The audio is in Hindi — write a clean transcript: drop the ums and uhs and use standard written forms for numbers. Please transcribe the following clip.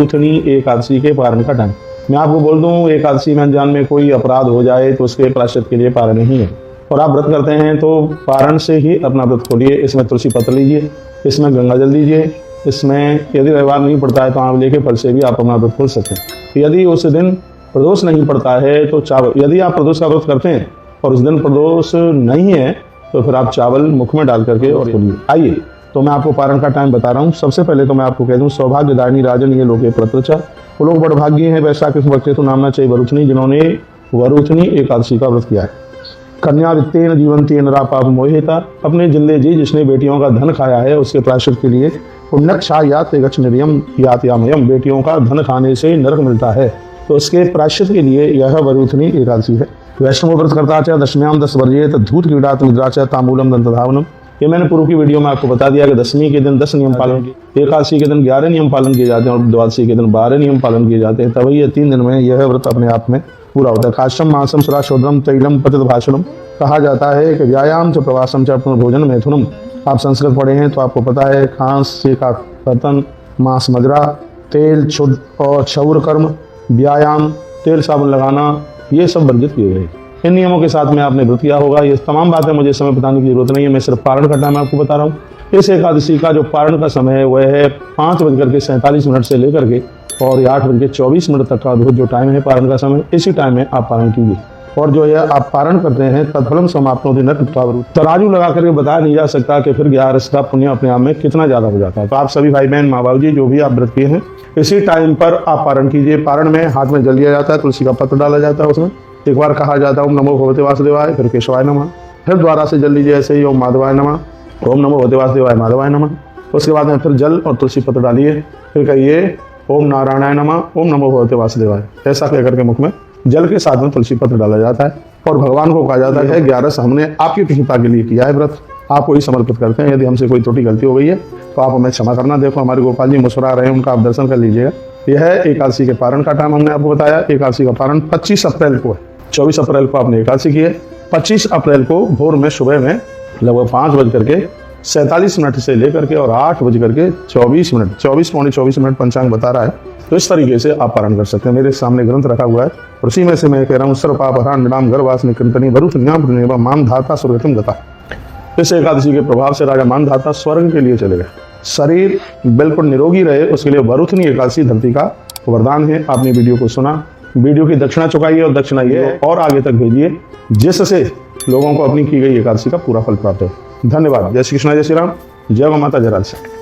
उठनी एकादशी के पारण का टाइम। मैं आपको बोल दूं, एकादशी में अनजान में कोई अपराध हो जाए तो उसके प्रायश्चित के लिए पारण नहीं है। और आप व्रत करते हैं तो पारण से ही अपना व्रत खोलिए। इसमें तुलसी पत्र लीजिए, इसमें गंगा जल दीजिए, इसमें यदि व्यवहार नहीं पड़ता है तो आंवले के फल से भी आप अपना व्रत खोल सकते हैं। यदि उस दिन प्रदोष नहीं पड़ता है तो चावल, यदि आप प्रदोष का व्रत करते हैं और उस दिन प्रदोष नहीं है तो फिर आप चावल मुख में डाल करके और खोलिए। आइए तो मैं आपको पारण का टाइम बता रहा हूँ। सबसे पहले तो मैं आपको कह दूँ, सौभाग्यदायिनी राजन ये लोग प्रत्रचा, वो लोग बड़ भाग्य हैं वैसा किस बच्चे तो नामना चाहिए वरुथनी, जिन्होंने वरुथनी एकादशी का व्रत किया है। कन्या वित्तेन जीवंती नरा पाप मोहिता, अपने जिंदे जी जिसने बेटियों का धन खाया है उसके प्रायश्चित के लिए पुण्यक्षा यात गच्छ निर्यम यात यामयम, बेटियों का धन खाने से नरक मिलता है तो उसके प्रायश्चित के लिए यह वरुथनी एकादशी है। वैष्णव व्रत करता च दशम्याम 10 वर्जेत धूत क्रीडात निद्राच तामूलम दंतधावनम। ये मैंने पूर्व की वीडियो में आपको बता दिया कि दशमी के दिन 10 नियम पालन किए, एकादशी के दिन 11 नियम पालन किए जाते हैं और द्वादशी के दिन 12 नियम पालन किए जाते हैं। तभी ये 3 दिन में यह व्रत अपने आप में पूरा होता है। काश्यम मांसम सुरा शोद्रम तैलम पतित भाषणम, कहा जाता है कि व्यायाम च प्रवासम च पुनर्भोजन मैथुनम। आप संस्कृत पढ़े हैं तो आपको पता है, खांसी का कर्तन, मांस मदिरा, तेल शुद्ध और क्षौर कर्म, व्यायाम, तेल साबुन लगाना, ये सब वर्जित किए गए। इन नियमों के साथ में आपने व्रत किया होगा। ये तमाम बातें मुझे समय बताने की जरूरत नहीं है, मैं सिर्फ पारण का टाइम आपको बता रहा हूँ। इस एकादशी का जो पारण का समय है वह है 5:47 से लेकर के और 8:24 तक का जो टाइम है पारण का समय, इसी टाइम में आप पारण कीजिए। और जो है आप पारण करते हैं तत्फलम समाप्तो दिन तराजू लगा करके बताया नहीं जा सकता कि फिर 11 का पुण्य अपने आप में कितना ज्यादा हो जाता है। तो आप सभी भाई बहन माँ बाबू जी जो भी आप व्रत किए हैं इसी टाइम पर आप पारण कीजिए। पारण में हाथ में जल लिया जाता है, तुलसी का पत्र डाला जाता है, उसमें एक बार कहा जाता है ओम नमो भगवते वासुदेवाय, फिर केशवाय नमः, फिर द्वारा से जल लीजिए ऐसे ही ओम माधवाय नमः, ओम नमो भगवते वासुदेवाय माधवाय नमः। उसके बाद में फिर जल और तुलसी पत्र डालिए, फिर कहिए ओम नारायणाय नमः, ओम नमो भगवते वासुदेवाय। ऐसा कह करके मुख में जल के साथ में तुलसी पत्र डाला जाता है और भगवान को कहा जाता है 11 हमने आपकी कृपा के लिए किया है व्रत, आपको ही समर्पित करते हैं। यदि हमसे कोई त्रुटि गलती हो गई है तो आप हमें क्षमा करना। देखो हमारे गोपाल जी मुस्कुरा रहे हैं, उनका आप दर्शन कर लीजिएगा। यह है एकादशी के पारण का टाइम हमने आपको बताया। एकादशी का पारण 25 अप्रैल को है। 24 अप्रैल को आपने एकादशी की है, 25 अप्रैल को भोर में सुबह में लगभग 5:47 से लेकर के और 8:24, 24 पंचांग बता रहा है। तो इस तरीके से आप पारण कर सकते हैं। मेरे सामने ग्रंथ रखा हुआ है और उसी में से मैं कह रहा हूँ, सर्व पाप हरण निडाम गर्वास निकृंतनी वरुथ न्याम मान धाता स्वर्गतम गता। इस एकादशी के प्रभाव से राजा मान धाता स्वर्ग के लिए चले गए। शरीर बिल्कुल निरोगी रहे उसके लिए वरुथनी एकादशी धरती का वरदान है। आपने वीडियो को सुना, वीडियो की दक्षिणा चुकाइए और दक्षिणा ये और आगे तक भेजिए जिससे लोगों को अपनी की गई एकादशी का पूरा फल प्राप्त हो। धन्यवाद। जय श्री कृष्ण, जय श्री राम, जय माता, जय राधे।